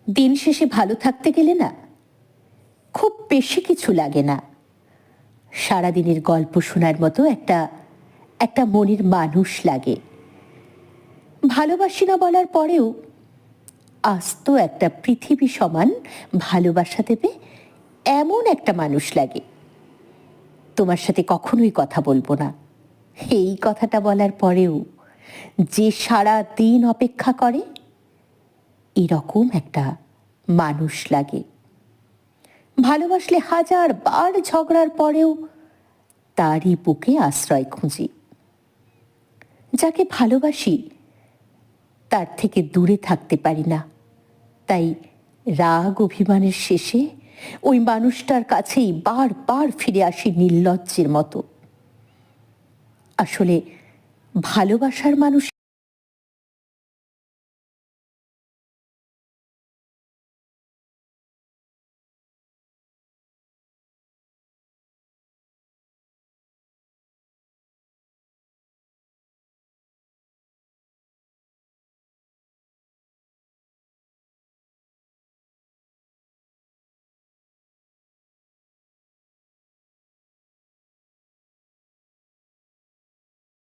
দিন শেষে ভালো থাকতে গেলে না খুব বেশি কিছু লাগে না। সারাদিনের গল্প শোনার মতো একটা একটা মনের মানুষ লাগে। ভালোবাসি না বলার পরেও আস্ত একটা পৃথিবী সমান ভালোবাসা দেবে এমন একটা মানুষ লাগে। তোমার সাথে কখনোই কথা বলবো না, এই কথাটা বলার পরেও যে সারা দিন অপেক্ষা করে, এরকম একটা মানুষ লাগে। ভালোবাসলে হাজার বার ঝগড়ার পরেও তারই বুকে আশ্রয় খুঁজি। যাকে ভালোবাসি তার থেকে দূরে থাকতে পারি না, তাই রাগ অভিমানের শেষে ওই মানুষটার কাছেই বারবার ফিরে আসি নির্লজ্জের মতো। আসলে ভালোবাসার মানুষ